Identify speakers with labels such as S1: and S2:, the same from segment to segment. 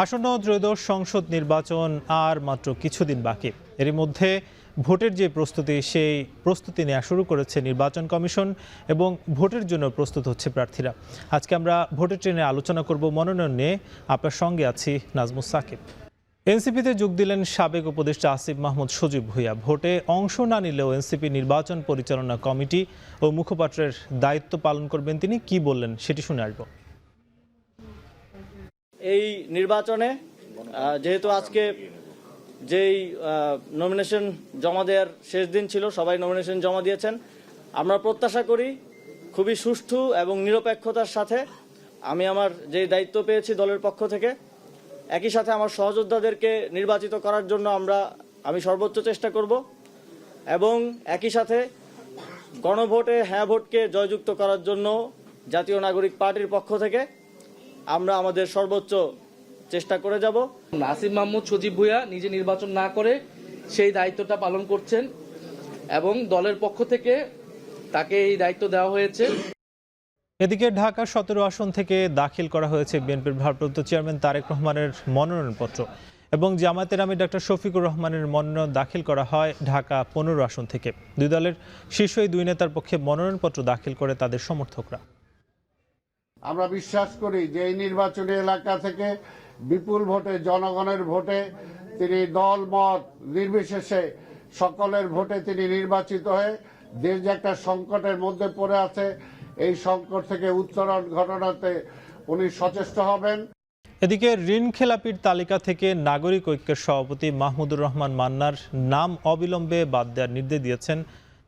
S1: আসন্ন ত্রয়োদশ সংসদ নির্বাচন আর মাত্র কিছুদিন বাকি। এর মধ্যে ভোটের যে প্রস্তুতি, সেই প্রস্তুতি নেওয়া শুরু করেছে নির্বাচন কমিশন এবং ভোটের জন্য প্রস্তুত হচ্ছে প্রার্থীরা। আজকে আমরা ভোটের ট্রেনে আলোচনা করব মনোনয়ন নিয়ে। আপনার সঙ্গে আছি নাজমুস সাকিব। এনসিপিতে যোগ দিলেন সাবেক উপদেষ্টা আসিফ মাহমুদ সজীব ভুঁইয়া। ভোটে অংশ না নিলেও এনসিপি নির্বাচন পরিচালনা কমিটি ও মুখপাত্রের দায়িত্ব পালন করবেন তিনি। কি বললেন সেটি শুনে আসব।
S2: এই নির্বাচনে যেহেতু আজকে যেই নমিনেশন জমা দেওয়ার শেষ দিন ছিল, সবাই নমিনেশন জমা দিয়েছেন। আমরা প্রত্যাশা করি খুবই সুষ্ঠু এবং নিরপেক্ষতার সাথে আমি আমার যে দায়িত্ব পেয়েছি দলের পক্ষ থেকে, একই সাথে আমার সহযোদ্ধাদেরকে নির্বাচিত করার জন্য আমি সর্বোচ্চ চেষ্টা করব এবং একই সাথে গণভোটে হ্যাঁ ভোটকে জয়যুক্ত করার জন্য জাতীয় নাগরিক পার্টির পক্ষ থেকে আমরা আমাদের সর্বোচ্চ চেষ্টা করে যাব।
S3: আসিফ মাহমুদ সজীব ভুঁইয়া নিজে নির্বাচন না করে সেই দায়িত্বটা পালন করছেন এবং দলের পক্ষ থেকে তাকে এই দায়িত্ব দেওয়া হয়েছে।
S1: এদিকে ঢাকা 17 আসন থেকে দাখিল করা হয়েছে বিএনপির ভারপ্রাপ্ত চেয়ারম্যান তারেক রহমানের মনোনয়নপত্র এবং জামায়াতের আমির ডক্টর শফিকুর রহমানের মনোনয়ন দাখিল করা হয় ঢাকা 15 আসন থেকে। দুই দলের শীর্ষ এই দুই নেতার পক্ষে মনোনয়নপত্র দাখিল করে তাদের সমর্থকরা।
S4: আমরা বিশ্বাস করি যে এই নির্বাচনী এলাকা থেকে বিপুল ভোটে, জনগণের ভোটে তিনি দল মত নির্বিশেষে সকলের ভোটে তিনি নির্বাচিত হয়ে দেশ যে একটা সংকটের মধ্যে পড়ে আছে, এই সংকট থেকে উত্তরণ ঘটনাতে উনি সচেষ্ট হবেন।
S1: এদিকে ঋণ খেলাপির তালিকা থেকে নাগরিক ঐক্যের সভাপতি মাহমুদুর রহমান মান্নার নাম অবিলম্বে বাদ দেওয়ার নির্দেশ দিয়েছেন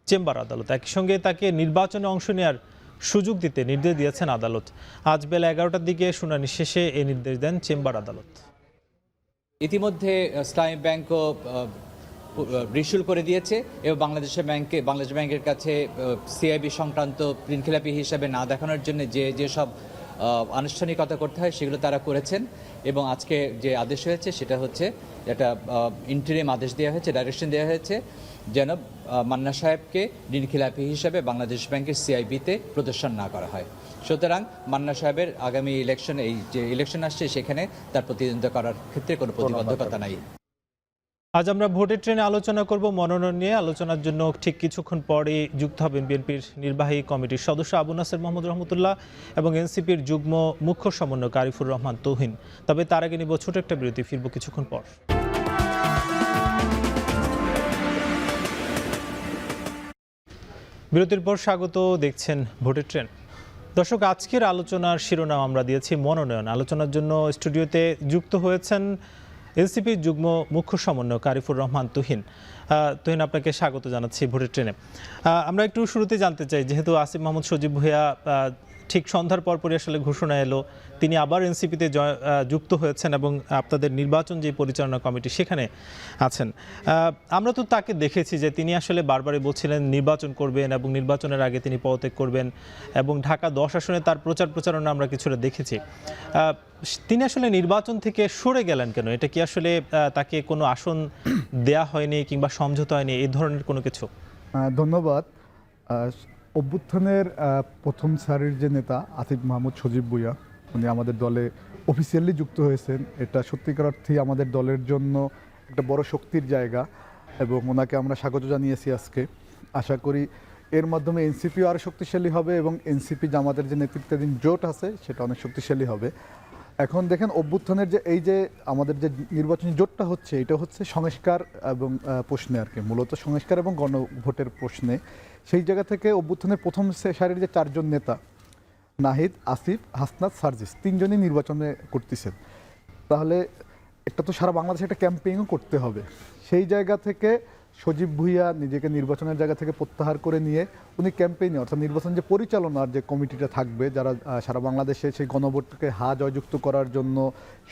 S1: চেম্বার আদালত। একই সঙ্গে তাকে নির্বাচনে অংশ নেওয়ার সুযোগ দিতে নির্দেশ দিয়েছেন আদালত। আজ বেলা 11টার দিকে শুনানি শেষে এই নির্দেশ দেন চেম্বার আদালত।
S5: ইতিমধ্যে ইসলামী ব্যাংকও রিশুল করে দিয়েছে এবং বাংলাদেশ ব্যাংকের কাছে সিআইবি সংক্রান্ত ঋণখেলাপি হিসাবে না দেখানোর জন্য যে সব আনুষ্ঠানিকতা করতে হয় সেগুলো তারা করেছেন এবং আজকে যে আদেশ হয়েছে সেটা হচ্ছে একটা ইন্টারিম আদেশ দেওয়া হয়েছে, ডাইরেকশন দেওয়া হয়েছে যেন মান্না সাহেবকে ঋণখেলাপি হিসাবে বাংলাদেশ ব্যাংকের সিআইবিতে প্রদর্শন না করা হয়। সুতরাং মান্না সাহেবের আগামী এই যে ইলেকশন আসছে সেখানে তার প্রতিদ্বন্দ্বিতা করার ক্ষেত্রে কোনো প্রতিবন্ধকতা নাই।
S1: আজ আমরা ভোটের ট্রেনে আলোচনা করব মনোনয়ন নিয়ে। আলোচনার জন্য ঠিক কিছুক্ষণ পরে যুক্ত হবেন বিএনপির নির্বাহী কমিটির সদস্য আবু নাসের মোহাম্মদ রহমতুল্লাহ এবং এনসিপির যুগ্ম মুখ্য সমন্বয়ক আরিফুর রহমান তৌহিন। তবে তার আগে নিব ছোট একটা বিরতি, ফিরব কিছুক্ষণ পর। বিরতির পর স্বাগত, দেখছেন ভোটের ট্রেন। দর্শক, আজকের আলোচনার শিরোনাম আমরা দিয়েছি মনোনয়ন। আলোচনার জন্য স্টুডিওতে যুক্ত হয়েছেন এনসিপির যুগ্ম মুখ্য সমন্বয়ক আরিফুর রহমান তৌহিন। তৌহিন, আপনাকে স্বাগত জানাচ্ছি ভোটের ট্রেনে। আমরা একটু শুরুতে জানতে চাই, যেহেতু আসিফ মাহমুদ সজীব ভুঁইয়া ঠিক সন্ধ্যার পরপরই আসলে ঘোষণা এলো তিনি আবার এনসিপিতে যুক্ত হয়েছেন এবং আপনাদের নির্বাচন যে পরিচালনা কমিটি সেখানে আছেন। আমরা তো তাকে দেখেছি যে তিনি আসলে বারবারই বলছিলেন নির্বাচন করবেন এবং নির্বাচনের আগে তিনি পদত্যাগ করবেন এবং ঢাকা 10 আসনে তার প্রচারণা আমরা কিছুটা দেখেছি। তিনি আসলে নির্বাচন থেকে সরে গেলেন কেন? এটা কি আসলে তাকে কোনো আসন দেয়া হয়নি কিংবা সমঝোতা হয়নি, এই ধরনের কোনো কিছু?
S6: ধন্যবাদ। অভ্যুত্থানের প্রথম সারির যে নেতা আসিফ মাহমুদ সজীব ভুঁইয়া, উনি আমাদের দলে অফিসিয়ালি যুক্ত হয়েছেন। এটা সত্যিকার অর্থেই আমাদের দলের জন্য একটা বড় শক্তির জায়গা এবং ওনাকে আমরা স্বাগত জানিয়েছি আজকে। আশা করি এর মাধ্যমে এনসিপিও আরও শক্তিশালী হবে এবং এনসিপি জামাতের যে নেতৃত্বাধীন জোট আছে সেটা অনেক শক্তিশালী হবে। এখন দেখেন, অভ্যুত্থানের যে আমাদের যে নির্বাচনী জোটটা হচ্ছে, এটা হচ্ছে সংস্কার এবং প্রশ্নে আর কি, মূলত সংস্কার এবং গণভোটের প্রশ্নে। সেই জায়গা থেকে অভ্যুত্থানের প্রথম সারির যে 4 জন নেতা নাহিদ, আসিফ, হাসনাত, সার্জিস, 3 জনই নির্বাচনে করতেছেন। তাহলে একটা তো সারা বাংলাদেশে একটা ক্যাম্পেইনও করতে হবে। সেই জায়গা থেকে সজীব ভুঁইয়া নিজেকে নির্বাচনের জায়গা থেকে প্রত্যাহার করে নিয়ে উনি ক্যাম্পেইনে, অর্থাৎ নির্বাচন যে পরিচালনার যে কমিটিটা থাকবে, যারা সারা বাংলাদেশে সেই গণভোটকে জয়যুক্ত করার জন্য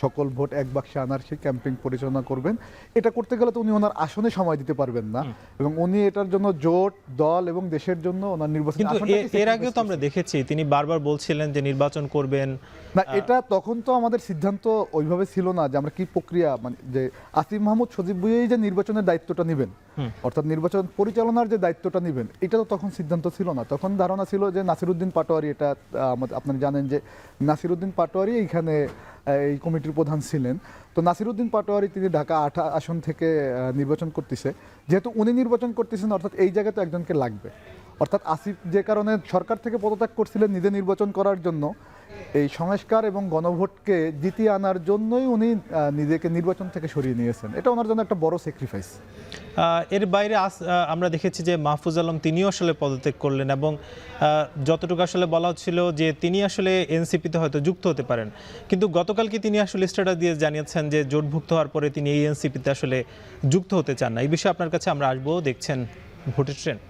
S6: সকল ভোট এক বাক্সে আনার সেই ক্যাম্পেইন পরিচালনা করবেন। এটা করতে গেলে তো উনি ওনার আসনে সময় দিতে পারবেন না এবং উনি এটার জন্য জোট, দল এবং দেশের জন্য ওনার নির্বাচন।
S1: কিন্তু এর আগেও তো আমরা দেখেছি তিনি বারবার বলছিলেন যে নির্বাচন করবেন
S6: না। এটা তখন তো আমাদের সিদ্ধান্ত ওইভাবে ছিল না যে আমরা কি প্রক্রিয়া, মানে যে আসিফ মাহমুদ সজীব ভুঁইয়াই যে নির্বাচনের দায়িত্বটা নেবেন অর্থাৎ নির্বাচন পরিচালনার যে দায়িত্বটা নেবেন এটা তো তখন সিদ্ধান্ত ছিল না। তখন ধারণা ছিল যে নাসিরউদ্দিন পাটোয়ারি, এটা আপনারা জানেন যে নাসিরউদ্দিন পাটোয়ারি এইখানে এই কমিটির প্রধান ছিলেন। তো নাসিরউদ্দিন পাটোয়ারি তিনি ঢাকা ৮ আসন থেকে নির্বাচন করতেছে। যেহেতু উনি নির্বাচন করতেছেন অর্থাৎ এই জায়গাতে একজনকে লাগবে। অর্থাৎ আসিফ যে কারণে সরকার থেকে পদত্যাগ করছিলেন নিজে নির্বাচন করার জন্য, এই সংস্কার এবং গণভোটকে জিতিয়ে আনার জন্যই উনি নিজেকে নির্বাচন থেকে সরিয়ে নিয়েছেন। এটা ওনার জন্য একটা বড় স্যাক্রিফাইস।
S1: এর বাইরে আমরা দেখেছি যে মাহফুজ আলম তিনিও আসলে পদত্যাগ করলেন এবং যতটুকু আসলে বলা হচ্ছিল যে তিনি আসলে এনসিপিতে হয়তো যুক্ত হতে পারেন, কিন্তু গতকালকে তিনি আসলে স্ট্যাটাস দিয়ে জানিয়েছেন যে জোটভুক্ত হওয়ার পরে তিনি এই এনসিপিতে আসলে যুক্ত হতে চান না। এই বিষয়ে আপনার কাছে আমরা আসবো, দেখছেন ভোটের ট্রেন্ড।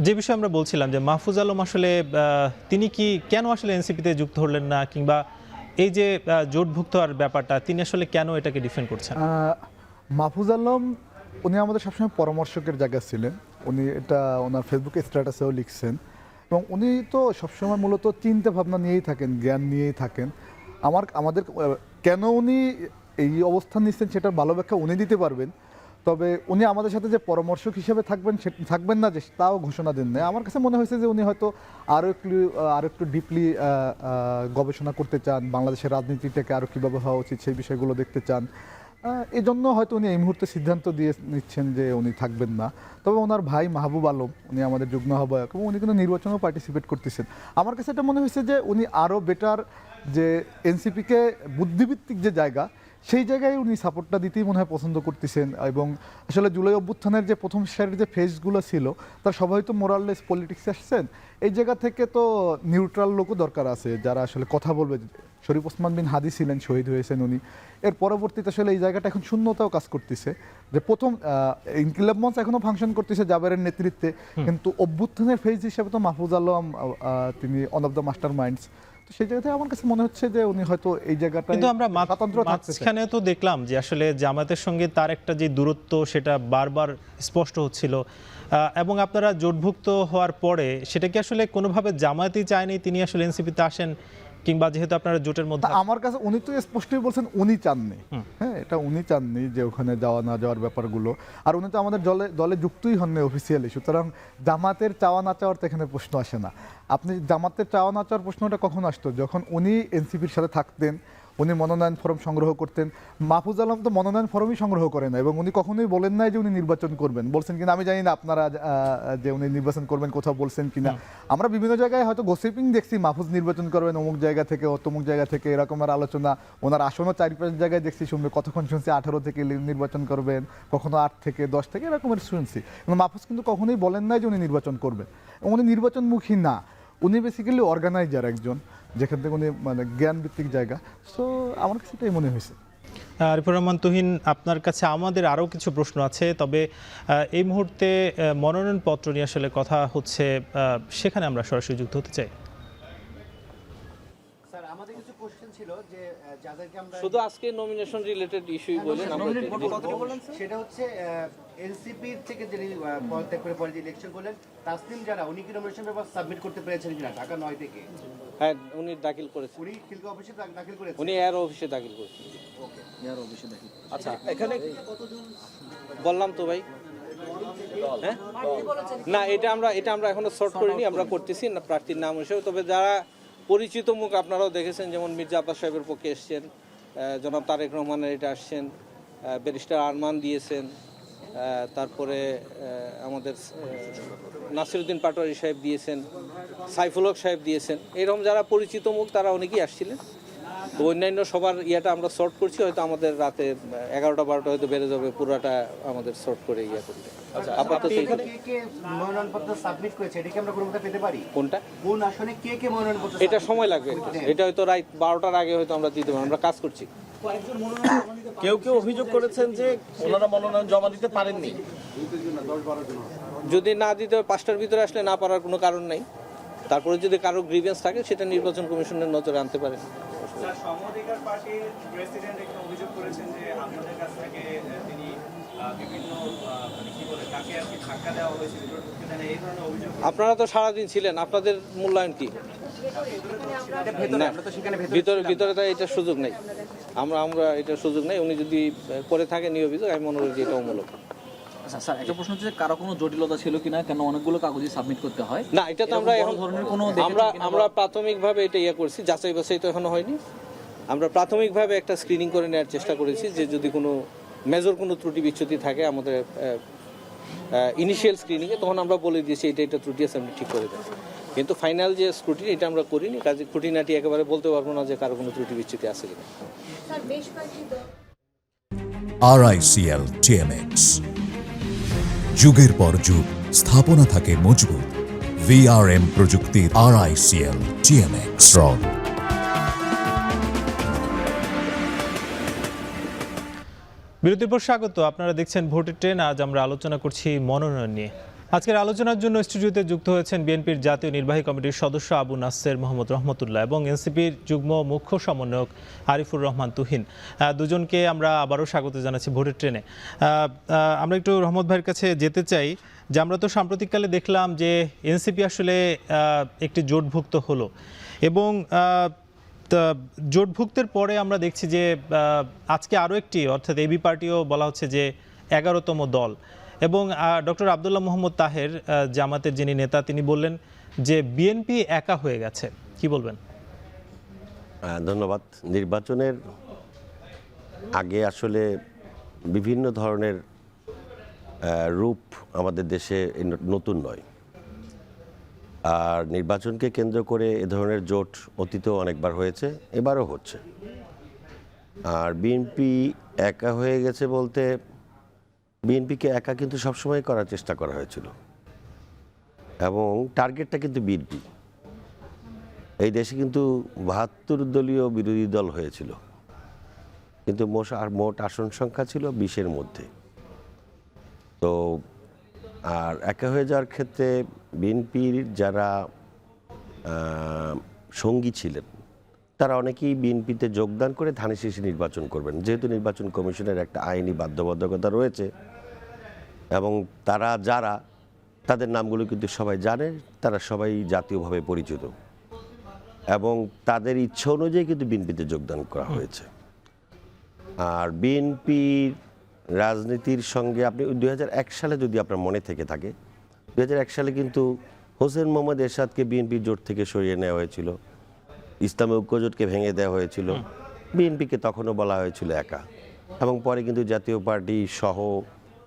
S1: যে বিষয়ে আমরা বলছিলাম যে মাহফুজ আলম আসলে তিনি কি কেন আসলে এনসিপিতে যুক্ত হলেন না, কিংবা এই যে জোটভুক্ত হওয়ার ব্যাপারটা তিনি আসলে কেন এটাকে ডিফেন্ড করছেন?
S6: মাহফুজ আলম উনি আমাদের সবসময় পরামর্শকের জায়গায় ছিলেন। উনি এটা ওনার ফেসবুকে স্ট্যাটাসেও লিখছেন এবং উনি তো সবসময় মূলত চিন্তা ভাবনা নিয়েই থাকেন, জ্ঞান নিয়েই থাকেন। আমাদের কেন উনি এই অবস্থান নিচ্ছেন সেটার ভালো ব্যাখ্যা উনি দিতে পারবেন। তবে উনি আমাদের সাথে যে পরামর্শক হিসেবে থাকবেন না যে তাও ঘোষণা দেন না। আমার কাছে মনে হয়েছে যে উনি হয়তো আরও একটু ডিপলি গবেষণা করতে চান, বাংলাদেশের রাজনীতিটাকে আরও কীভাবে হওয়া উচিত সেই বিষয়গুলো দেখতে চান। এই জন্য হয়তো উনি এই মুহূর্তে সিদ্ধান্ত দিয়ে নিচ্ছেন যে উনি থাকবেন না। তবে ওনার ভাই মাহবুব আলম, উনি আমাদের যুগ্ম আহ্বায়ক এবং উনি কিন্তু নির্বাচনেও পার্টিসিপেট করতেছেন। আমার কাছে এটা মনে হয়েছে যে উনি আরও বেটার, যে এনসিপিকে বুদ্ধিভিত্তিক যে জায়গা সেই জায়গায় উনি সাপোর্টটা দিতেই মনে হয় পছন্দ করতেছেন। এবং আসলে জুলাই অভ্যুত্থানের যে প্রথম সারির যে ফেজগুলো ছিল তার সবাই তো মোরাললেস পলিটিক্সে আসছেন। এই জায়গা থেকে তো নিউট্রাল লোকও দরকার আছে যারা আসলে কথা বলবে। শরীফ ওসমান বিন হাদি ছিলেন, শহীদ হয়েছেন উনি। এর পরবর্তীতে আসলে এই জায়গাটা এখন শূন্যতাও কাজ করতেছে, যে প্রথম ইনকিলাব মঞ্চ এখনো ফাংশন করতেছে জাবেরের নেতৃত্বে, কিন্তু অভ্যুত্থানের ফেজ হিসেবে তো মাহফুজ আলম তিনি one of the master minds. সেই জায়গাতে আমার কাছে মনে হচ্ছে যে উনি হয়তো এই জায়গাটা,
S1: কিন্তু আমরা মাঝখানে তো দেখলাম যে আসলে জামাতের সঙ্গে তার একটা যে দূরত্ব সেটা বারবার স্পষ্ট হচ্ছিল, এবং আপনারা জোটভুক্ত হওয়ার পরে সেটা কি আসলে কোনোভাবে জামায়াতই চায়নি তিনি আসলে এনসিপিতে আসেন, কিংবা যেহেতু আপনারা জোটের মধ্যে?
S6: আমার কাছে উনি তো স্পষ্টই বলছেন উনি চাননি। হ্যাঁ, এটা উনি চাননি যে ওখানে যাওয়া না যাওয়ার ব্যাপারগুলো। আর উনি তো আমাদের দলে যুক্তই হননি অফিসিয়ালি, সুতরাং জামাতের চাওয়া না চাওয়ার তো এখানে প্রশ্ন আসে না। আপনি জামাতের চাওয়া না চাওয়ার প্রশ্নটা কখন আসতো? যখন উনি এনসিপির সাথে থাকতেন, উনি মনোনয়ন ফর্ম সংগ্রহ করতেন। মাহফুজ আলম তো মনোনয়ন ফর্মই সংগ্রহ করেন না এবং উনি কখনোই বলেন নাই যে উনি নির্বাচন করবেন। বলছেন কিনা আমি জানি না, আপনারা যে উনি নির্বাচন করবেন কোথাও বলছেন কিনা। আমরা বিভিন্ন জায়গায় হয়তো গসিপিং দেখছি মাহফুজ নির্বাচন করবেন অমুক জায়গা থেকে অতমুক জায়গা থেকে, এরকমের আলোচনা। ওনার আসনও 4-5 জায়গায় দেখছি, শুনবে কতক্ষণ শুনছি 18 থেকে নির্বাচন করবেন, কখনো 8 থেকে 10 থেকে, এরকমের শুনছি। কিন্তু মাহফুজ কিন্তু কখনোই বলেন নাই যে উনি নির্বাচন করবেন। উনি নির্বাচনমুখী না, উনি বেসিক্যালি অর্গানাইজার একজন, যেখান থেকে উনি মানে জ্ঞানভিত্তিক জায়গা। সো আমার কাছে এটাই মনে হয়েছে।
S1: আরিফুর রহমান তুহিন, আপনার কাছে আমাদের আরও কিছু প্রশ্ন আছে, তবে এই মুহূর্তে মনোনয়নপত্র নিয়ে আসলে কথা হচ্ছে, সেখানে আমরা সরাসরি যুক্ত হতে চাই।
S7: স্যার, আমাদের কিছু কোশ্চেন ছিল যে যাদেরকে আমরা
S3: শুধু আজকে নমিনেশন রিলেটেড ইস্যুই বলেন,
S7: সেটা হচ্ছে এনসিপি থেকে যিনি পদত্যাগ করে পরে ইলেকশন করলেন তাসনিম যারা, উনি কি নমিনেশন পেপার সাবমিট করতে পেরেছেন কিনা ঢাকা 9 থেকে?
S3: হ্যাঁ, উনি দাখিল করেছেন।
S7: উনি খিলকা অফিসে দাখিল করেছেন?
S3: উনি এয়ার অফিসে দাখিল করেছেন।
S2: আচ্ছা, এখানে
S3: বললাম তো ভাই। হ্যাঁ, না, এটা আমরা এখনো সর্ট করিনি, আমরা করতেছি না প্রার্থীর নাম হিসেবে। তবে যারা পরিচিত মুখ আপনারাও দেখেছেন, যেমন মির্জা আব্বাস সাহেবের পক্ষে এসছেন, জনাব তারেক রহমানের এটা আসছেন, ব্যারিস্টার আরমান দিয়েছেন, তারপরে আমাদের নাসিরউদ্দিন পাটোয়ারি সাহেব দিয়েছেন, সাইফুল হক সাহেব দিয়েছেন। এরকম যারা পরিচিত মুখ তারা অনেকেই আসছিলেন। তো অন্যান্য সবার ইয়েটা আমরা সর্ট করছি, হয়তো আমাদের রাতে 11টা-12টা হয়তো বেড়ে যাবে, পুরাটা আমাদের সর্ট করে ইয়ে করতে। আপাতত
S7: কে মনোনয়নপত্র সাবমিট করেছে এটা কি আমরা কোনো মতে পেতে পারি?
S3: কোনটা
S7: কোন আসনে কে মনোনয়নপত্র?
S3: এটা সময় লাগবে, এটা হয়তো রাত 12টার আগে হয়তো আমরা দিতে পারবো, আমরা কাজ করছি।
S2: কেউ অভিযোগ করেছেন যে ওনারা মনোনয়ন জমা দিতে পারেননি।
S3: যদি না দিতে 5টার ভিতরে আসলে না পারার কোনো কারণ নাই। তারপরে যদি কারো গ্রিভেন্স থাকে সেটা নির্বাচন কমিশনের নজরে আনতে পারে।
S8: সমঅধিকার পার্টির প্রেসিডেন্ট এখানে অভিযোগ করেছেন যে আপনাদের কাছ থেকে তিনি বিভিন্ন কি বলে তাকে আর কি ধাক্কা দেওয়া হয়েছিল, এই ধরনের অভিযোগ।
S3: আপনারা তো সারাদিন ছিলেন, আপনাদের মূল্যায়ন কি? ভিতরে তো এটার সুযোগ নেই, আমরা এটার সুযোগ নেই। উনি যদি করে থাকেন এই অভিযোগ, আমি মনে করি যে এটা অমূলক।
S9: আচ্ছা স্যার, একটা প্রশ্ন হচ্ছে যে কারো কোনো জটিলতা ছিল কিনা, কেন অনেকগুলো কাগজই সাবমিট করতে হয়?
S3: না, এটা তো আমরা
S9: এরকম
S3: এখন
S9: বড় ধরনের কোনো দেখেছেন
S3: আমরা
S9: কিনা
S3: আমরা প্রাথমিকভাবে এটা করছি, যাচাই বাছাই তো এখনো হয়নি। আমরা প্রাথমিকভাবে একটা স্ক্রিনিং করে নেওয়ার চেষ্টা করেছি যে যদি কোনো মেজর কোনো ত্রুটি বিচ্যুতি থাকে আমাদের ইনিশিয়াল স্ক্রিনিংয়ে, তখন আমরা বলে দিয়েছি এটা ত্রুটি আছে, আপনি ঠিক করে দেন। কিন্তু ফাইনাল যে স্ক্রুটিনি এটা আমরা করিনি, কাজে খুঁটিনাটি একেবারে বলতে পারবো না যে কারো কোনো ত্রুটি বিচ্যুতি আছে কিনা।
S10: RICL TMX, যুগের পর যুগ স্থাপনা থাকে মজবুত। VRM প্রযুক্তির RICL TMX রড।
S1: বিরতির পর স্বাগত। আপনারা দেখছেন ভোটের ট্রেন। আজ আমরা আলোচনা করছি মনোনয়ন নিয়ে। আজকের আলোচনার জন্য স্টুডিওতে যুক্ত হয়েছেন বিএনপির জাতীয় নির্বাহী কমিটির সদস্য আবু নাসের মোহাম্মদ রহমতুল্লাহ এবং এনসিপির যুগ্ম মুখ্য সমন্বয়ক আরিফুর রহমান তুহিন। দুজনকে আমরা আবারও স্বাগত জানাচ্ছি ভোটের ট্রেনে। আমরা একটু রহমত ভাইয়ের কাছে যেতে চাই যে আমরা তো সাম্প্রতিককালে দেখলাম যে এনসিপি আসলে একটি জোটভুক্ত হলো এবং জোটভুক্তের পরে আমরা দেখছি যে আজকে আরও একটি, অর্থাৎ এবি পার্টিও বলা হচ্ছে যে 11তম দল, এবং ডক্টর আব্দুল্লাহ মোহাম্মদ তাহের জামাতের যিনি নেতা তিনি বললেন যে বিএনপি একা হয়ে গেছে। কি বলবেন?
S11: ধন্যবাদ। নির্বাচনের আগে আসলে বিভিন্ন ধরনের রূপ আমাদের দেশে নতুন নয়, আর নির্বাচনকে কেন্দ্র করে এ ধরনের জোট অতীতেও অনেকবার হয়েছে, এবারও হচ্ছে। আর বিএনপি একা হয়ে গেছে বলতে, বিএনপিকে একা কিন্তু সবসময় করার চেষ্টা করা হয়েছিল এবং টার্গেটটা কিন্তু বিএনপি। এই দেশে কিন্তু 72 দলীয় বিরোধী দল হয়েছিল, কিন্তু মোট আসন সংখ্যা ছিল 20-এর মধ্যে। তো আর একা হয়ে যাওয়ার ক্ষেত্রে বিএনপির যারা সঙ্গী ছিলেন তারা অনেকেই বিএনপিতে যোগদান করে ধানের শীষে নির্বাচন করবেন, যেহেতু নির্বাচন কমিশনের একটা আইনি বাধ্যবাধকতা রয়েছে এবং যারা তাদের নামগুলো কিন্তু সবাই জানে, তারা সবাই জাতীয়ভাবে পরিচিত এবং তাদের ইচ্ছা অনুযায়ী কিন্তু বিএনপিতে যোগদান করা হয়েছে। আর বিএনপির রাজনীতির সঙ্গে আপনি 2001 সালে যদি আপনার মনে থেকে থাকে, 2001 সালে কিন্তু হোসেন মোহাম্মদ এরশাদকে বিএনপির জোট থেকে সরিয়ে নেওয়া হয়েছিল, ইসলামী ঐক্যজোটকে ভেঙে দেওয়া হয়েছিল, বিএনপিকে তখনও বলা হয়েছিল একা, এবং পরে কিন্তু জাতীয় পার্টি সহ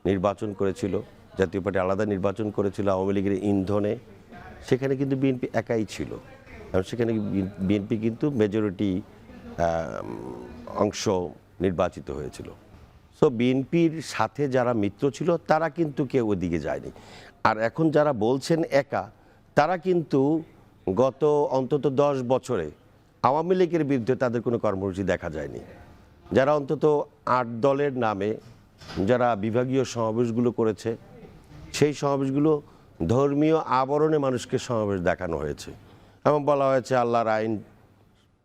S11: নির্বাচন করেছিল, জাতীয় পার্টি আলাদা নির্বাচন করেছিল আওয়ামী লীগের ইন্ধনে, সেখানে কিন্তু বিএনপি একাই ছিল এবং সেখানে বিএনপি কিন্তু মেজরিটি অংশ নির্বাচিত হয়েছিল। সো বিএনপির সাথে যারা মিত্র ছিল তারা কিন্তু কেউ ওদিকে যায়নি। আর এখন যারা বলছেন একা, তারা কিন্তু গত অন্তত 10 বছরে আওয়ামী লীগের বিরুদ্ধে তাদের কোনো কর্মসূচি দেখা যায়নি। যারা অন্তত 8 দলের নামে যারা বিভাগীয় সমাবেশগুলো করেছে, সেই সমাবেশগুলো ধর্মীয় আবরণে মানুষকে সমাবেশ দেখানো হয়েছে এবং বলা হয়েছে আল্লাহর আইন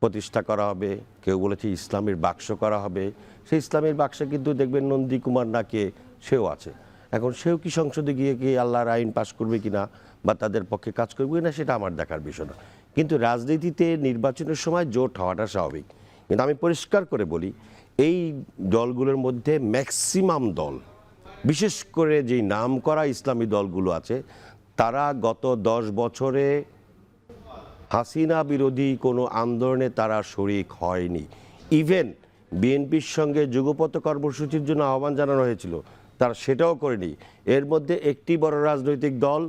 S11: প্রতিষ্ঠা করা হবে, কেউ বলেছে ইসলামের বাক্স করা হবে। সেই ইসলামের বাক্সে কিন্তু দেখবেন নন্দী কুমার নাকে সেও আছে। এখন সেও কি সংসদে গিয়ে কি আল্লাহর আইন পাশ করবে কিনা বা তাদের পক্ষে কাজ করবে কিনা সেটা আমার দেখার বিষয় না, কিন্তু রাজনীতিতে নির্বাচনের সময় জোট হওয়াটা স্বাভাবিক। কিন্তু আমি পরিষ্কার করে বলি, এই দলগুলোর মধ্যে ম্যাক্সিমাম দল, বিশেষ করে যেই নামকরা ইসলামী দলগুলো আছে, তারা গত 10 বছরে হাসিনা বিরোধী কোনো আন্দোলনে তারা শরিক হয়নি। ইভেন বিএনপির সঙ্গে যুগপথ কর্মসূচির জন্য আহ্বান জানানো হয়েছিল, তারা সেটাও করেনি। এর মধ্যে একটি বড় রাজনৈতিক দল,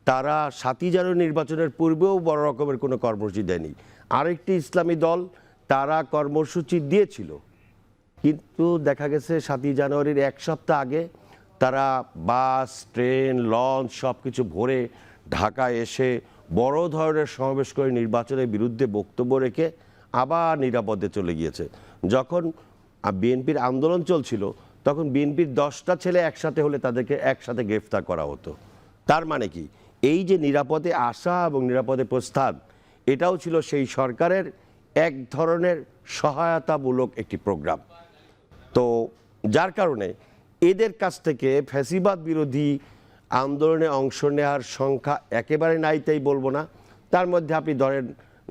S11: তারা 7ই জানুয়ারি নির্বাচনের পূর্বেও বড় রকমের কোনো কর্মসূচি দেয়নি। আরেকটি ইসলামী দল, তারা কর্মসূচি দিয়েছিল, কিন্তু দেখা গেছে 7ই জানুয়ারির 1 সপ্তাহ আগে তারা বাস, ট্রেন, লঞ্চ সব কিছু ভরে ঢাকায় এসে বড় ধরনের সমাবেশ করে নির্বাচনের বিরুদ্ধে বক্তব্য রেখে আবার নিরাপদে চলে গিয়েছে। যখন বিএনপির আন্দোলন চলছিল তখন বিএনপির 10টা ছেলে একসাথে হলে তাদেরকে একসাথে গ্রেফতার করা হতো। তার মানে কি, এই যে নিরাপদে আসা এবং নিরাপদে প্রস্থান, এটাও ছিল সেই সরকারের এক ধরনের সহায়তামূলক একটি প্রোগ্রাম। তো যার কারণে এদের কাছ থেকে ফ্যাসিবাদ বিরোধী আন্দোলনে অংশ নেওয়ার সংখ্যা একেবারে নাই তাই বলবো না। তার মধ্যে আপনি ধরেন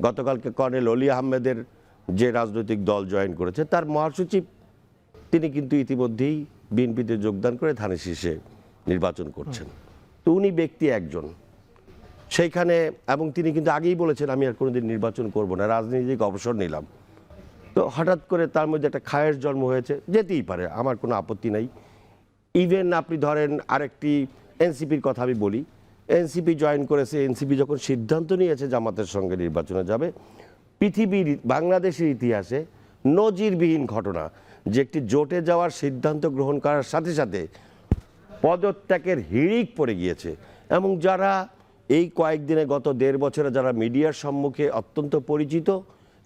S11: গতকালকে কর্নেল অলি আহমেদের যে রাজনৈতিক দল জয়েন করেছে, তার মহাসচিব তিনি কিন্তু ইতিমধ্যেই বিএনপিতে যোগদান করে ধানের শীষে নির্বাচন করছেন। তো উনি ব্যক্তি একজন সেইখানে, এবং তিনি কিন্তু আগেই বলেছেন আমি আর কোনোদিন নির্বাচন করব না, রাজনীতি থেকে অবসর নিলাম। তো হঠাৎ করে তার মধ্যে একটা খায়ের জন্ম হয়েছে, যেতেই পারে, আমার কোনো আপত্তি নাই। ইভেন আপনি ধরেন আরেকটি এনসিপির কথা আমি বলি, এনসিপি জয়েন করেছে, এনসিপি যখন সিদ্ধান্ত নিয়েছে জামাতের সঙ্গে নির্বাচনে যাবে, পৃথিবীর বাংলাদেশের ইতিহাসে নজিরবিহীন ঘটনা যে একটি জোটে যাওয়ার সিদ্ধান্ত গ্রহণ করার সাথে সাথে পদত্যাগের হিড়িক পড়ে গিয়েছে। এবং যারা এই কয়েকদিনে গত 1.5 বছরে যারা মিডিয়ার সম্মুখে অত্যন্ত পরিচিত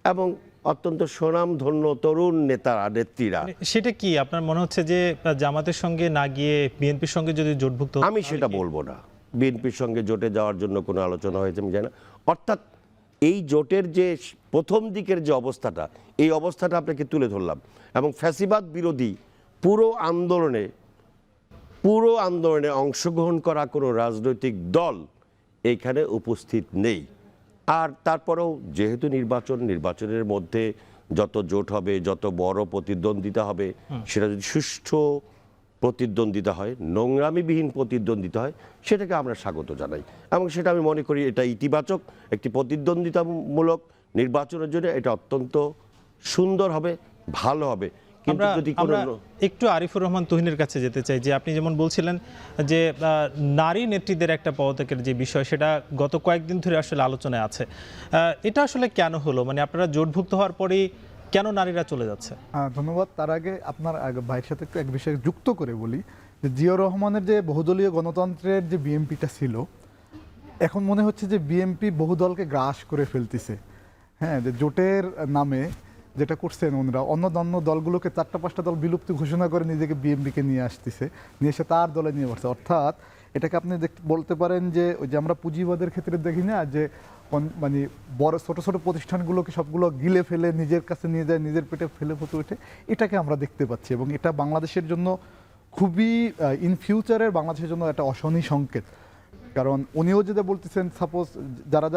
S11: এবং অত্যন্ত সুনামধন্য তরুণ নেতারা নেত্রীরা,
S1: সেটা কি আপনার মনে হচ্ছে যে জামাতের সঙ্গে না গিয়ে বিএনপির সঙ্গে যদি জোটভুক্ত?
S11: আমি সেটা বলবো না, বিএনপির সঙ্গে জোটে যাওয়ার জন্য কোনো আলোচনা হয়েছে আমি জানি না। অর্থাৎ এই জোটের যে প্রথম দিকের যে অবস্থাটা, এই অবস্থাটা আপনাকে তুলে ধরলাম। এবং ফ্যাসিবাদ বিরোধী পুরো আন্দোলনে অংশগ্রহণ করা কোনো রাজনৈতিক দল এইখানে উপস্থিত নেই। আর তারপরেও যেহেতু নির্বাচনের মধ্যে যত জোট হবে, যত বড় প্রতিদ্বন্দ্বিতা হবে, সেটা যদি সুষ্ঠু প্রতিদ্বন্দ্বিতা হয়, নোংরামিবিহীন প্রতিদ্বন্দ্বিতা হয়, সেটাকে আমরা স্বাগত জানাই। এবং সেটা আমি মনে করি এটা ইতিবাচক একটি প্রতিদ্বন্দ্বিতামূলক নির্বাচনের জন্য এটা অত্যন্ত সুন্দর হবে, ভালো হবে। কিন্তু যদি
S1: আমরা একটু আরিফুর রহমান তুহিনের কাছে যেতে চাই, যে আপনি যেমন বলছিলেন যে নারী নেত্রীদের একটা পদত্যাগের যে বিষয়, সেটা গত কয়েকদিন ধরে আসলে আলোচনায় আছে। এটা আসলে কেন হলো? মানে আপনারা জোটভুক্ত হওয়ার পরেই কেন নারীরা চলে যাচ্ছে?
S6: ধন্যবাদ। তার আগে আপনার ভাইয়ের সাথে একটু এক বিষয়ে যুক্ত করে বলি যে জিয়াউর রহমানের যে বহুদলীয় গণতন্ত্রের যে বিএনপিটা ছিল, এখন মনে হচ্ছে যে বিএনপি বহুদলকে গ্রাস করে ফেলতেছে। হ্যাঁ, যে জোটের নামে যেটা করছেন ওনারা, অন্য দলগুলোকে 4-5টা দল বিলুপ্তি ঘোষণা করে নিজেকে বিএনপিকে নিয়ে আসতেছে, নিয়ে এসে তার দলে নিয়ে বসছে। অর্থাৎ এটাকে আপনি বলতে পারেন যে ওই যে আমরা পুঁজিবাদের ক্ষেত্রে দেখি না, যে মানে বড় ছোট প্রতিষ্ঠানগুলোকে সবগুলো গিলে ফেলে নিজের কাছে নিয়ে যায়, নিজের পেটে ফেলে ফতে ওঠে, এটাকে আমরা দেখতে পাচ্ছি। এবং এটা বাংলাদেশের জন্য খুবই ইন ফিউচারের বাংলাদেশের জন্য একটা অশনি সংকেত। কারণ উনিও যেটা বলতেছেন, সাপোজ যারা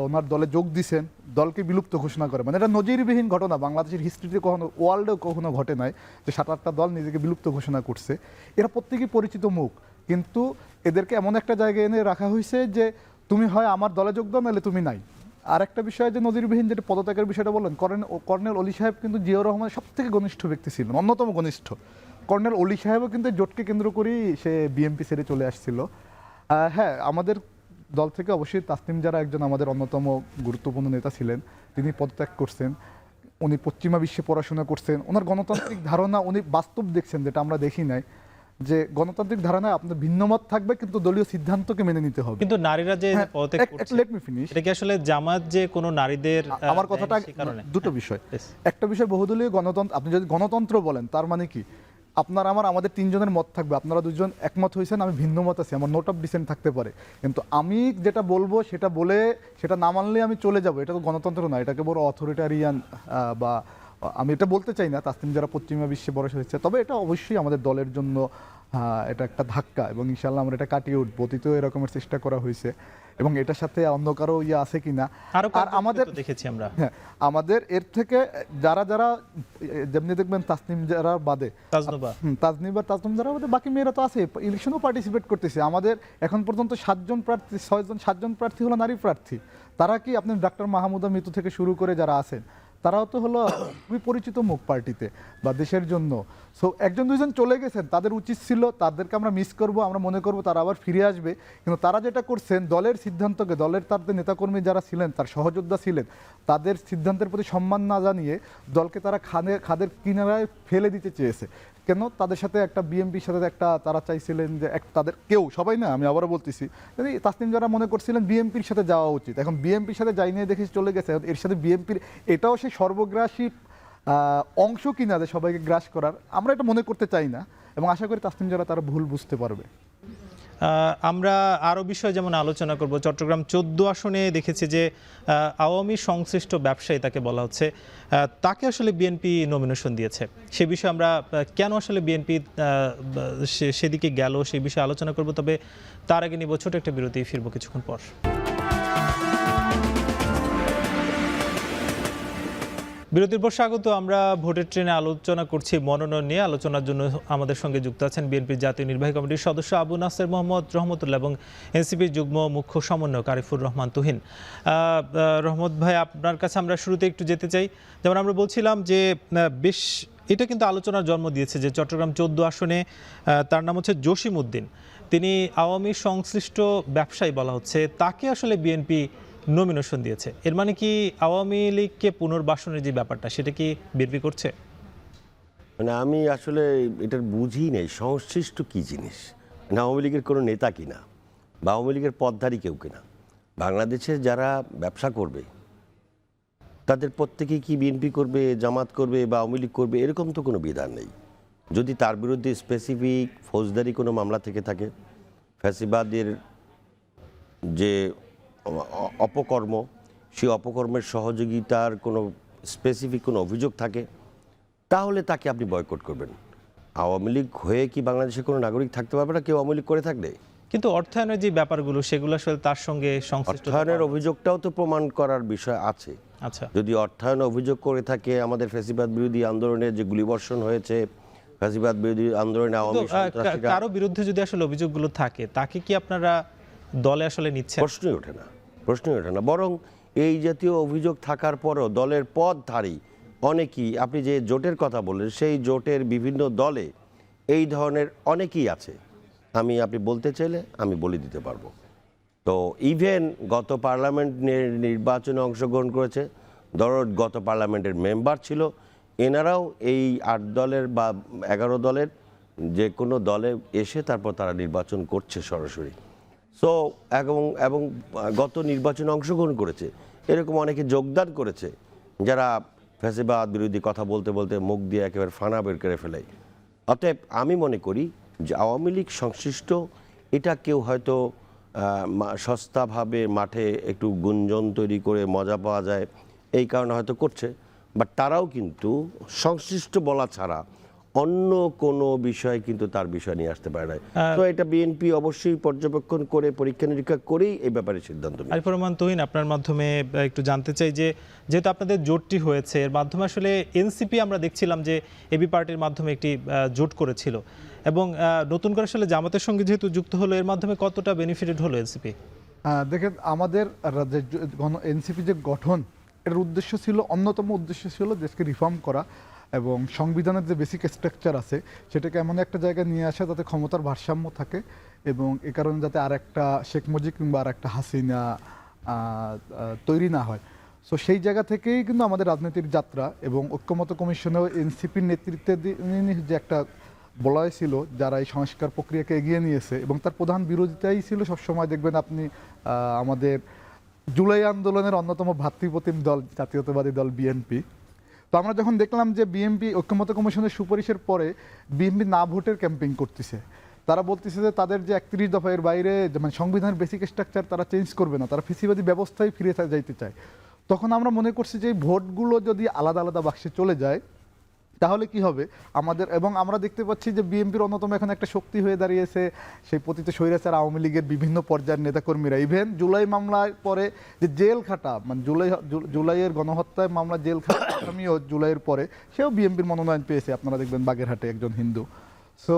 S6: ওনার দলে যোগ দিছেন দলকে বিলুপ্ত ঘোষণা করে, মানে এটা নজিরবিহীন ঘটনা, বাংলাদেশের হিস্ট্রিতে কখনো, ওয়ার্ল্ডেও কখনো ঘটে নাই যে 7-8টা দল নিজেকে বিলুপ্ত ঘোষণা করছে। এরা প্রত্যেকেই পরিচিত মুখ, কিন্তু এদেরকে এমন একটা জায়গায় এনে রাখা হয়েছে যে তুমি হয় আমার দলে যোগ দাও, নাহলে তুমি নাই। আর একটা বিষয় যে নজিরবিহীন যেটা পদত্যাগের বিষয়টা বললেন, কর্নেল অলি সাহেব কিন্তু জিয়াউর রহমানের সবথেকে ঘনিষ্ঠ ব্যক্তি ছিলেন, অন্যতম ঘনিষ্ঠ। কর্নেল অলি সাহেবও কিন্তু জোটকে কেন্দ্র করেই সে বিএনপি ছেড়ে চলে আসছিল। হ্যাঁ, আমাদের দল থেকে অবশ্যই তাসনিম যারা একজন আমাদের অন্যতম গুরুত্বপূর্ণ নেতা ছিলেন, তিনি পদত্যাগ করছেন। উনি পশ্চিমা বিশ্বে পড়াশোনা করছেন, ওনার গণতান্ত্রিক ধারণা উনি বাস্তব দেখছেন, যেটা আমরা দেখি নাই, যে গণতান্ত্রিক ধারণায় আপনার ভিন্নমত থাকবে কিন্তু দলীয় সিদ্ধান্তকে মেনে নিতে হবে।
S1: কিন্তু নারীরা যে পদত্যাগ করছে,
S6: লেট মি ফিনিশ,
S1: এটা কি আসলে জামাত যে কোনো নারীদের?
S6: আমার কথাটা দুটো বিষয়। একটা বিষয় বহুদলীয় গণতন্ত্র, আপনি যদি গণতন্ত্র বলেন তার মানে কি আমাদের 3 জনের মত থাকবে, আপনারা 2 জন একমত হয়েছেন, আমি ভিন্ন মত আছি, আমার নোট অফ ডিসেন্ট থাকতে পারে, কিন্তু আমি যেটা বলবো সেটা বলে সেটা না মানলে আমি চলে যাব, এটা তো গণতন্ত্র না, এটাকে বড় অথরিটারিয়ান। বা আমি এটা বলতে চাই না তাসনিম যারা পশ্চিমা বিশ্বে বড় হয়েছে, তবে এটা অবশ্যই আমাদের দলের জন্য এটা একটা ধাক্কা, এবং ইনশাল্লাহ আমরা এটা কাটিয়ে উঠবো। অতীতেও এরকমের চেষ্টা করা হয়েছে, এবং এটার সাথে অন্য কারো আছে কিনা।
S1: আর আমাদের দেখেছি আমরা,
S6: হ্যাঁ, আমাদের এর থেকে যারা যেমনি দেখবেন তাসনিম যারা বাদে, তাজনিম যারা বাদে বাকি মেয়েরা তো আছে, ইলেকশনেও পার্টিসিপেট করতেছে। আমাদের এখন পর্যন্ত 7জন প্রার্থী হলো নারী প্রার্থী। তারা কি আপনি ডাক্তার মাহমুদা মিতু থেকে শুরু করে যারা আছেন, তারাও তো হলো খুবই পরিচিত মুখ পার্টিতে বা দেশের জন্য। সো 1-2জন চলে গেছেন, তাদের উচিত ছিল, তাদেরকে আমরা মিস করব, আমরা মনে করব তারা আবার ফিরে আসবে, কিন্তু তারা যেটা করছেন দলের সিদ্ধান্তকে, দলের তাদের নেতাকর্মী যারা ছিলেন, তার সহযোদ্ধা ছিলেন, তাদের সিদ্ধান্তের প্রতি সম্মান না জানিয়ে দলকে তারা খাদের কিনারায় ফেলে দিতে চেয়েছে। কেন? তাদের সাথে একটা বিএনপির সাথে একটা তারা চাইছিলেন যে তাদের কেউ, সবাই না, আমি আবারও বলতেছি, তাসনিম যারা মনে করছিলেন বিএনপির সাথে যাওয়া উচিত, এখন বিএনপির সাথে যাই নিয়ে দেখে চলে গেছে। এর সাথে বিএনপির এটাও সেই সর্বগ্রাসী অংশ কিনা যে সবাইকে গ্রাস করার, আমরা এটা মনে করতে চাই না, এবং আশা করি তাসনিম যারা তারা ভুল বুঝতে পারবে।
S1: আমরা আরও বিষয় যেমন আলোচনা করব, চট্টগ্রাম 14 আসনে দেখেছি যে আওয়ামী সংশ্লিষ্ট ব্যবসায়ী তাকে বলা হচ্ছে, তাকে আসলে বিএনপি নমিনেশন দিয়েছে। সে বিষয়ে আমরা কেন আসলে বিএনপি সেদিকে গেল সেই বিষয়ে আলোচনা করব, তবে তার আগে নিব ছোট একটা বিরতি, ফিরবো কিছুক্ষণ পর। বিরতির পর স্বাগত। আমরা ভোটের ট্রেনে আলোচনা করছি মনোনয়ন নিয়ে। আলোচনার জন্য আমাদের সঙ্গে যুক্ত আছেন বিএনপির জাতীয় নির্বাহী কমিটির সদস্য আবু নাসের মোহাম্মদ রহমতুল্লাহ এবং এনসিপির যুগ্ম মুখ্য সমন্বয়ক আরিফুর রহমান তুহিন। রহমত ভাই, আপনার কাছে আমরা শুরুতে একটু যেতে চাই। যেমন আমরা বলছিলাম যে বেশ এটা কিন্তু আলোচনার জন্ম দিয়েছে যে চট্টগ্রাম 14 আসনে তার নাম হচ্ছে জসিম উদ্দিন, তিনি আওয়ামী সংশ্লিষ্ট ব্যবসায়ী বলা হচ্ছে, তাকে আসলে বিএনপি নমিনেশন দিয়েছে। এর মানে কি আওয়ামী লীগকে পুনর্বাসনের যে ব্যাপারটা সেটা কি বিএনপি করছে?
S11: মানে আমি আসলে এটার বুঝি নেই সংশ্লিষ্ট কি জিনিস, না আওয়ামী লীগের কোনো নেতা কিনা বা আওয়ামী লীগের পদধারী কেউ কিনা। বাংলাদেশে যারা ব্যবসা করবে তাদের প্রত্যেকেই কি বিএনপি করবে, জামাত করবে বা আওয়ামী লীগ করবে এরকম তো কোনো বিধান নেই। যদি তার বিরুদ্ধে স্পেসিফিক ফৌজদারি কোনো মামলা থেকে থাকে, ফ্যাসিবাদের যে অপকর্ম সেই অপকর্মের সহযোগিতার কোনো স্পেসিফিক কোনো অভিযোগ থাকে, তাহলে তাকে আপনি বয়কট করবেন। আওয়ামী লীগ হয়ে কি বাংলাদেশে কোনো নাগরিক থাকতে পারবে না কেউ আওয়ামী লীগ করে থাকলে?
S1: কিন্তু অর্থায়নের যে ব্যাপারগুলো সেগুলো আসলে তার সঙ্গে সংশ্লিষ্ট।
S11: অর্থায়নের অভিযোগটাও তো প্রমাণ করার বিষয় আছে।
S1: আচ্ছা,
S11: যদি অর্থায়ন অভিযোগ করে থাকে, আমাদের ফ্যাসিবাদ বিরোধী আন্দোলনে যে গুলিবর্ষণ হয়েছে, ফ্যাসিবাদ বিরোধী আন্দোলনে আওয়ামী সন্ত্রাসীরা,
S1: কারো বিরুদ্ধে যদি আসলে অভিযোগগুলো থাকে তাকে কি আপনারা দলে আসলে নিচ্ছেন?
S11: প্রশ্নই ওঠে না। বরং এই জাতীয় অভিযোগ থাকার পরও দলের পদধারী অনেকেই, আপনি যে জোটের কথা বললেন সেই জোটের বিভিন্ন দলে এই ধরনের অনেকেই আছে। আপনি বলতে চাইলে আমি বলে দিতে পারবো। তো ইভেন গত পার্লামেন্টের নির্বাচনে অংশগ্রহণ করেছে, ধরো গত পার্লামেন্টের মেম্বার ছিল, এনারাও এই 8 দলের বা 11 দলের যে কোনো দলে এসে তারপর তারা নির্বাচন করছে সরাসরি। সো এবং গত নির্বাচনে অংশগ্রহণ করেছে, এরকম অনেকে যোগদান করেছে যারা ফ্যাসিবাদ বিরোধী কথা বলতে বলতে মুখ দিয়ে একেবারে ফানা বের করে ফেলে। অতএব আমি মনে করি যে আওয়ামী লীগ সংশ্লিষ্ট, এটা কেউ হয়তো সস্তাভাবে মাঠে একটু গুঞ্জন তৈরি করে মজা পাওয়া যায় এই কারণে হয়তো করছে, বাট তারাও কিন্তু সংশ্লিষ্ট বলা ছাড়া অন্য কোনো বিষয় কিন্তু তার বিষয় নিয়ে আসতে পারে না। তো এটা বিএনপি অবশ্যই পর্যবেক্ষণ করে পরীক্ষা নিরীক্ষা করেই এই ব্যাপারে সিদ্ধান্ত নেবে।
S1: আরিফুর রহমান তুহিন, আপনার মাধ্যমে একটু জানতে চাই যে যেহেতু আপনাদের জোটটি হয়েছে, এর মাধ্যমে আসলে এনসিপি আমরা দেখছিলাম যে এবি পার্টির মাধ্যমে একটি জোট করেছিল এবং নতুন করে আসলে জামাতের সঙ্গে যেহেতু যুক্ত হলো, এর মাধ্যমে কতটা বেনিফিটেড হলো এনসিপি?
S6: দেখেন, আমাদের এনসিপি যে গঠন, এর উদ্দেশ্য ছিল, অন্যতম উদ্দেশ্য ছিল দেশকে রিফর্ম করা এবং সংবিধানের যে বেসিক স্ট্রাকচার আছে সেটাকে এমন একটা জায়গায় নিয়ে আসা যাতে ক্ষমতার ভারসাম্য থাকে এবং এ কারণে যাতে আর একটা শেখ মুজিব কিংবা আর একটা হাসিনা তৈরি না হয়। সো সেই জায়গা থেকেই কিন্তু আমাদের রাজনীতির যাত্রা এবং ঐক্যমত্য কমিশনেও এনসিপির নেতৃত্বে যে একটা বলা হয়েছিল যারা এই সংস্কার প্রক্রিয়াকে এগিয়ে নিয়েছে এবং তার প্রধান বিরোধিতাই ছিল সবসময়, দেখবেন আপনি আমাদের জুলাই আন্দোলনের অন্যতম ভাতৃপ্রতিম দল জাতীয়তাবাদী দল বিএনপি। তো আমরা যখন দেখলাম যে বিএনপি ঐক্যমত্য কমিশনের সুপারিশের পরে বিএনপি না ভোটের ক্যাম্পেইন করতেছে, তারা বলতেছে যে তাদের যে 31 দফা এর বাইরে মানে সংবিধানের বেসিক স্ট্রাকচার তারা চেঞ্জ করবে না, তারা ফেসিবাদী ব্যবস্থায় ফিরে যাইতে চায়। তখন আমরা মনে করছি যে এই ভোটগুলো যদি আলাদা আলাদা বাক্সে চলে যায় তাহলে কি হবে আমাদের, এবং আমরা দেখতে পাচ্ছি যে বিএনপির অন্যতম এখন একটা শক্তি হয়ে দাঁড়িয়েছে সেই পতিত স্বৈরাচার আওয়ামী লীগের বিভিন্ন পর্যায়ের নেতাকর্মীরা। ইভেন জুলাই মামলার পরে যে জেল খাটা, মানে জুলাইয়ের গণহত্যায় মামলা জেল খাটা আমিও জুলাইয়ের পরে সেও বিএনপির মনোনয়ন পেয়েছে, আপনারা দেখবেন বাগেরহাটে একজন হিন্দু। সো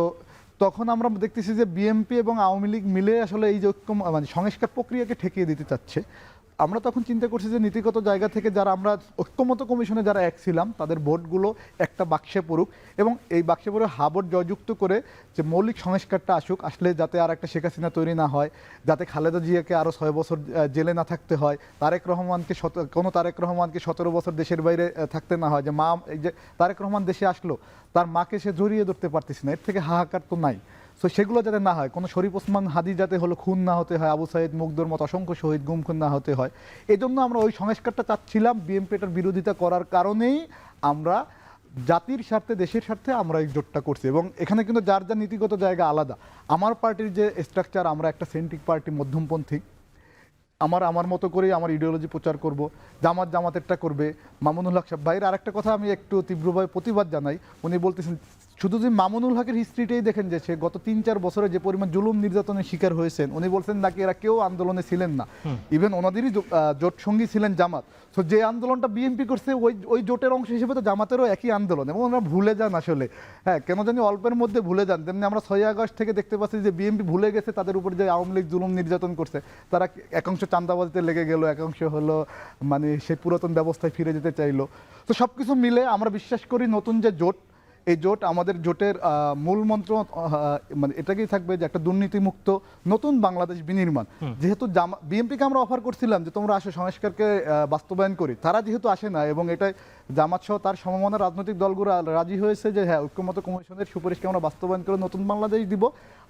S6: তখন আমরা দেখতেছি যে বিএনপি এবং আওয়ামী লীগ মিলে আসলে এই যে মানে সংস্কার প্রক্রিয়াকে ঠেকিয়ে দিতে চাচ্ছে। আমরা তখন চিন্তা করছি যে নীতিগত জায়গা থেকে যারা আমরা ঐক্যমত্য কমিশনে যারা এক ছিলাম তাদের ভোটগুলো একটা বাক্সে পড়ুক এবং এই বাক্সে পড়ে হাবট জয়যুক্ত করে যে মৌলিক সংস্কারটা আসুক, আসলে যাতে আর একটা শেখ হাসিনা তৈরি না হয়, যাতে খালেদা জিয়াকে আরও 6 বছর জেলে না থাকতে হয়, তারেক রহমানকে 17 বছর দেশের বাইরে থাকতে না হয়, যে মা এই যে তারেক রহমান দেশে আসলো তার মাকে সে জড়িয়ে ধরতে পারতেছে না, এর থেকে হাহাকার তো নাই। সো সেগুলো যাতে না হয়, কোনো শরীফ ওসমান হাদি যাতে খুন না হতে হয়, আবু সাইদ মুগ্ধর মতো অসংখ্য শহীদ গুম খুন না হতে হয়, এই জন্য আমরা ওই সংস্কারটা চাচ্ছিলাম। বিএনপি এটার বিরোধিতা করার কারণেই আমরা জাতির স্বার্থে দেশের স্বার্থে আমরা এই জোটটা করছি এবং এখানে কিন্তু যার যার নীতিগত জায়গা আলাদা। আমার পার্টির যে স্ট্রাকচার, আমরা একটা সেন্ট্রিক পার্টি, মধ্যমপন্থী, আমার মতো করেই আমার ইডিওলজি প্রচার করব, জামাতেরটা করবে, মামুনুল হক সাহেব ভাইয়ের আরেকটা কথা আমি একটু তীব্রভাবে প্রতিবাদ জানাই। উনি বলতেছেন শুধু যে মামুনুল হকের হিস্ট্রিটাই দেখেন যে সে গত 3-4 বছরে যে পরিমাণ জুলুম নির্যাতনের শিকার হয়েছেন, উনি বলছেন নাকি এরা কেউ আন্দোলনে ছিলেন না, ইভেন ওনাদেরই জোট সঙ্গী ছিলেন জামাত। তো যে আন্দোলনটা বিএনপি করছে ওই জোটের অংশ হিসেবে তো জামাতেরও একই আন্দোলন, এবং ওনারা ভুলে যান আসলে, হ্যাঁ কেন জানি অল্পের মধ্যে ভুলে যান। তেমনি আমরা 6 আগস্ট থেকে দেখতে পাচ্ছি যে বিএনপি ভুলে গেছে তাদের উপর যে আওয়ামী লীগ জুলুম নির্যাতন করছে, তারা একাংশ চাঁদাবাজিতে লেগে গেল, একাংশ হলো মানে সেই পুরাতন ব্যবস্থায় ফিরে যেতে চাইলো। তো সবকিছু মিলে আমরা বিশ্বাস করি নতুন যে জোট, এই জোট আমাদের জোটের মূল মন্ত্র মানে এটাকেই থাকবে যে একটা দুর্নীতিমুক্ত নতুন বাংলাদেশ বিনির্মাণ। যেহেতু বিএনপিকে আমরা অফার করছিলাম যে তোমরা আসো সংস্কারকে বাস্তবায়ন করি, তারা যেহেতু আসে না এবং এটাই জামাত সহ তার সমমনা রাজনৈতিক দলগুলো রাজি হয়েছে যে হ্যাঁ ঐক্যমত্য কমিশনের সুপারিশকে আমরা বাস্তবায়ন করে নতুন বাংলাদেশ দিব।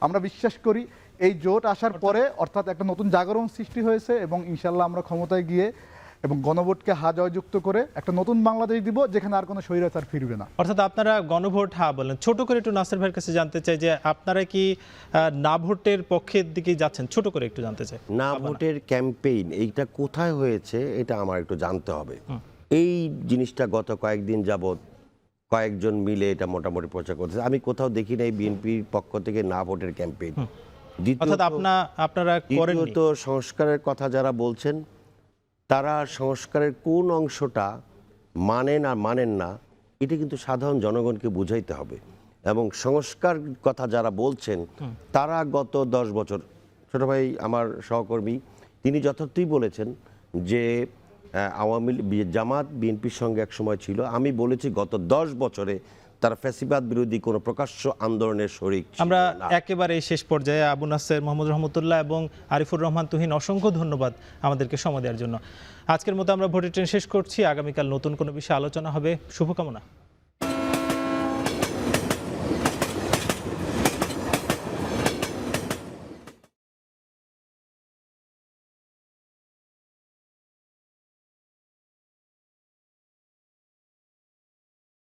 S6: আমরা বিশ্বাস করি এই জোট আসার পরে অর্থাৎ একটা নতুন জাগরণ সৃষ্টি হয়েছে এবং ইনশাল্লাহ আমরা ক্ষমতায় গিয়ে এবং গণভোটকে হা জয়যুক্ত করে একটা নতুন বাংলাদেশ দিব যেখানে আর কোনো স্বৈরাচার ফিরবে না।
S1: অর্থাৎ আপনারা গণভোট হ্যাঁ বলেন। ছোট করে একটু নাসির ভাইয়ের কাছে জানতে চাই যে আপনারা কি না ভোটের পক্ষের দিকে যাচ্ছেন? ছোট করে একটু জানতে চাই।
S11: না ভোটের ক্যাম্পেইন এইটা কোথায় হয়েছে এটা আমার একটু জানতে হবে। এই জিনিসটা গত কয়েকদিন যাবত কয়েকজন মিলে এটা মোটামুটি প্রচার করতেছে, আমি কোথাও দেখি নাই বিএনপির পক্ষ থেকে না ভোটের ক্যাম্পেইন। দ্বিতীয়ত সংস্কারের কথা যারা বলছেন তারা সংস্কারের কোন অংশটা মানেন আর মানেন না এটা কিন্তু সাধারণ জনগণকে বুঝাইতে হবে। এবং সংস্কার কথা যারা বলছেন তারা গত 10 বছর, ছোট ভাই আমার সহকর্মী তিনি যথার্থই বলেছেন যে আওয়ামী জামাত বিএনপির সঙ্গে এক সময় ছিল। আমি বলেছি গত 10 বছরে তারা ফ্যাসিবাদ বিরোধী কোনো প্রকাশ্য আন্দোলনের শরিক।
S1: আমরা একেবারে শেষ পর্যায়ে আবু নাসের, মোহাম্মদ রহমতুল্লাহ এবং আরিফুর রহমান তুহিন, অসংখ্য ধন্যবাদ আমাদেরকে সময় দেওয়ার জন্য। আজকের মতো আমরা ভোটের ট্রেন শেষ করছি। আগামীকাল নতুন কোনো বিষয়ে আলোচনা হবে। শুভকামনা।